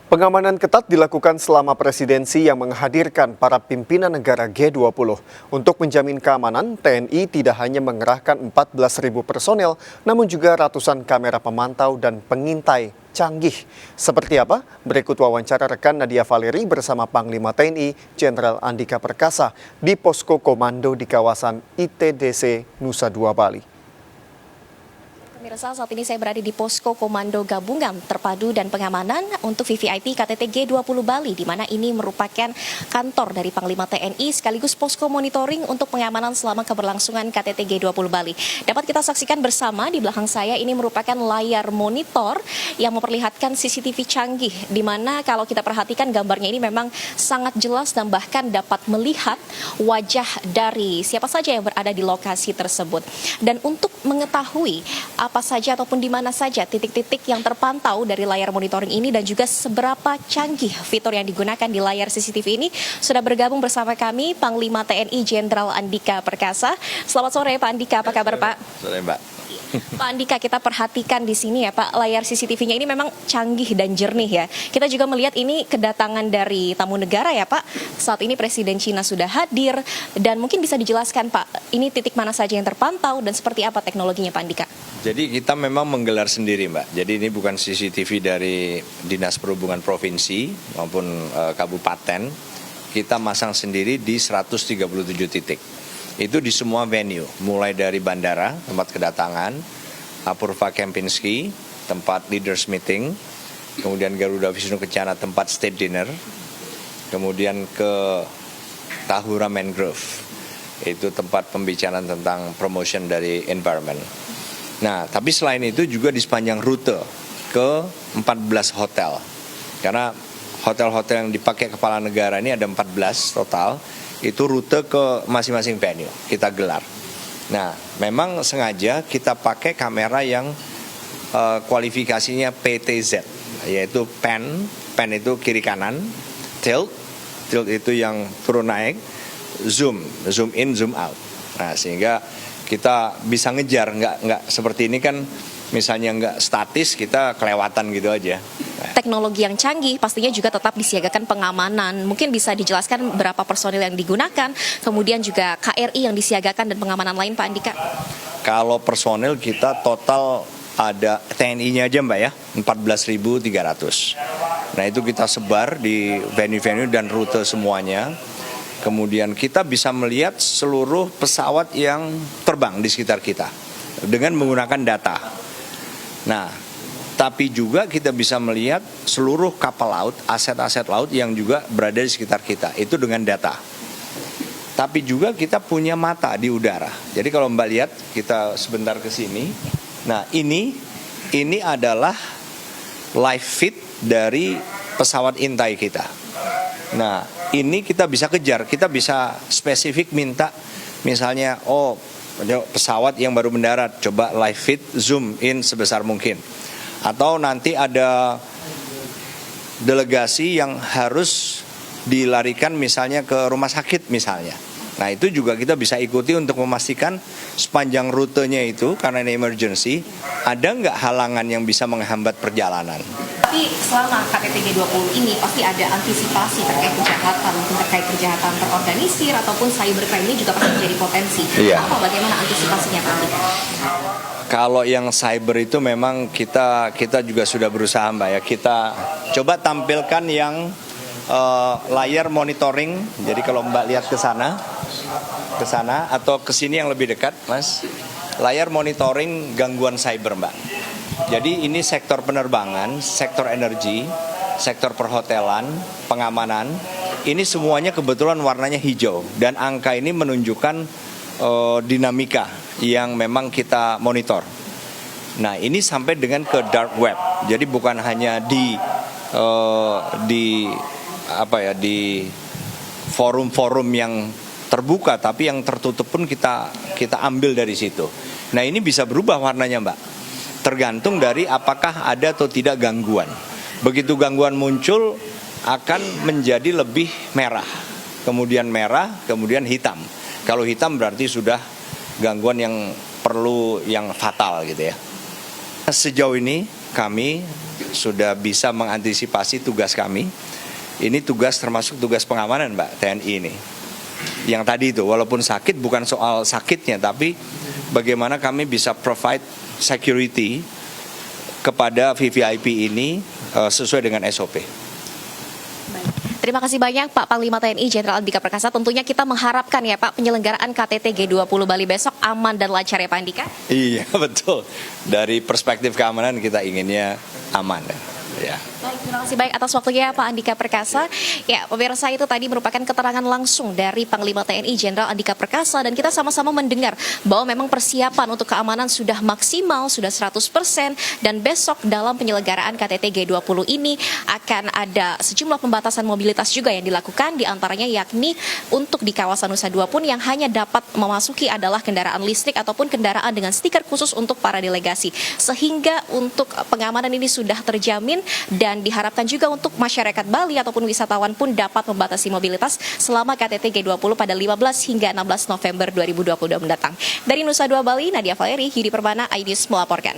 Pengamanan ketat dilakukan selama presidensi yang menghadirkan para pimpinan negara G20. Untuk menjamin keamanan, TNI tidak hanya mengerahkan 14.000 personel, namun juga ratusan kamera pemantau dan pengintai canggih. Seperti apa? Berikut wawancara rekan Nadia Valeri bersama Panglima TNI Jenderal Andika Perkasa di Posko Komando di kawasan ITDC Nusa Dua Bali. Pemirsa, saat ini saya berada di Posko Komando Gabungan Terpadu dan Pengamanan untuk VVIP KTT G20 Bali, di mana ini merupakan kantor dari Panglima TNI sekaligus posko monitoring untuk pengamanan selama keberlangsungan KTT G20 Bali. Dapat kita saksikan bersama di belakang saya ini merupakan layar monitor yang memperlihatkan CCTV canggih, di mana kalau kita perhatikan gambarnya ini memang sangat jelas dan bahkan dapat melihat wajah dari siapa saja yang berada di lokasi tersebut. Dan untuk mengetahui apa saja ataupun di mana saja titik-titik yang terpantau dari layar monitoring ini dan juga seberapa canggih fitur yang digunakan di layar CCTV ini, sudah bergabung bersama kami Panglima TNI Jenderal Andika Perkasa. Selamat sore Pak Andika, apa kabar Pak? Sore Mbak. Pak Andika, kita perhatikan di sini ya Pak, layar CCTV-nya ini memang canggih dan jernih ya. Kita juga melihat ini kedatangan dari tamu negara ya Pak. Saat ini Presiden Cina sudah hadir dan mungkin bisa dijelaskan Pak, ini titik mana saja yang terpantau dan seperti apa teknologinya Pak Andika? Jadi kita memang menggelar sendiri Mbak. Jadi ini bukan CCTV dari Dinas Perhubungan Provinsi maupun Kabupaten. Kita masang sendiri di 137 titik. Itu di semua venue, mulai dari bandara, tempat kedatangan, Apurva Kempinski, tempat leaders meeting, kemudian Garuda Wisnu Kencana, tempat state dinner, kemudian ke Tahura Mangrove, itu tempat pembicaraan tentang promotion dari environment. Nah, tapi selain itu juga di sepanjang rute ke 14 hotel, karena hotel-hotel yang dipakai kepala negara ini ada 14 total, itu rute ke masing-masing venue kita gelar. Nah, memang sengaja kita pakai kamera yang kualifikasinya PTZ, yaitu pan itu kiri kanan, tilt itu yang turun naik, zoom in, zoom out. Nah, sehingga kita bisa ngejar, nggak seperti ini kan, misalnya nggak statis, kita kelewatan gitu aja. Teknologi yang canggih pastinya juga tetap disiagakan pengamanan. Mungkin bisa dijelaskan berapa personil yang digunakan, kemudian juga KRI yang disiagakan dan pengamanan lain Pak Andika? Kalau personil kita total ada TNI-nya aja Mbak ya, 14.300. Nah itu kita sebar di venue-venue dan rute semuanya. Kemudian kita bisa melihat seluruh pesawat yang terbang di sekitar kita dengan menggunakan data. Nah, tapi juga kita bisa melihat seluruh kapal laut, aset-aset laut yang juga berada di sekitar kita, itu dengan data. Tapi juga kita punya mata di udara. Jadi kalau Mbak lihat, kita sebentar ke sini. Nah, ini adalah live feed dari pesawat intai kita. Nah, ini kita bisa kejar, kita bisa spesifik minta misalnya, pesawat yang baru mendarat, coba live feed, zoom in sebesar mungkin. Atau nanti ada delegasi yang harus dilarikan misalnya ke rumah sakit misalnya. Nah itu juga kita bisa ikuti untuk memastikan sepanjang rutenya itu, karena ini emergency, ada nggak halangan yang bisa menghambat perjalanan. Tapi selama KTT G20 ini pasti ada antisipasi terkait kejahatan, mungkin terkait kejahatan terorganisir ataupun cybercrime ini juga pasti menjadi potensi. Iya. Bagaimana antisipasinya Pak Andika? Kalau yang cyber itu memang kita juga sudah berusaha Mbak ya. Kita coba tampilkan yang layar monitoring. Jadi kalau Mbak lihat ke sana atau ke sini yang lebih dekat, Mas. Layar monitoring gangguan cyber Mbak. Jadi ini sektor penerbangan, sektor energi, sektor perhotelan, pengamanan. Ini semuanya kebetulan warnanya hijau dan angka ini menunjukkan dinamika yang memang kita monitor. Nah ini sampai dengan ke dark web. Jadi bukan hanya di forum-forum yang terbuka, tapi yang tertutup pun kita ambil dari situ. Nah ini bisa berubah warnanya Mbak, tergantung dari apakah ada atau tidak gangguan. Begitu gangguan muncul akan menjadi lebih merah, kemudian hitam. Kalau hitam berarti sudah gangguan yang perlu, yang fatal gitu ya. Sejauh ini kami sudah bisa mengantisipasi tugas kami. Ini tugas termasuk tugas pengamanan Mbak, TNI ini. Yang tadi itu, walaupun sakit bukan soal sakitnya, tapi bagaimana kami bisa provide security kepada VVIP ini sesuai dengan SOP. Terima kasih banyak Pak Panglima TNI Jenderal Andika Perkasa. Tentunya kita mengharapkan ya Pak penyelenggaraan KTT G20 Bali besok aman dan lancar ya Pak Andika. Iya betul. Dari perspektif keamanan kita inginnya aman. Ya. Baik, terima kasih baik atas waktunya Pak Andika Perkasa. Ya, pemirsa itu tadi merupakan keterangan langsung dari Panglima TNI Jenderal Andika Perkasa dan kita sama-sama mendengar bahwa memang persiapan untuk keamanan sudah maksimal, sudah 100% dan besok dalam penyelenggaraan KTT G20 ini akan ada sejumlah pembatasan mobilitas juga yang dilakukan diantaranya yakni untuk di kawasan Nusa Dua pun yang hanya dapat memasuki adalah kendaraan listrik ataupun kendaraan dengan stiker khusus untuk para delegasi. Sehingga untuk pengamanan ini sudah terjamin dan diharapkan juga untuk masyarakat Bali ataupun wisatawan pun dapat membatasi mobilitas selama KTT G20 pada 15 hingga 16 November 2022 mendatang. Dari Nusa Dua Bali, Nadia Valeri, Yudi Permana, iNews melaporkan.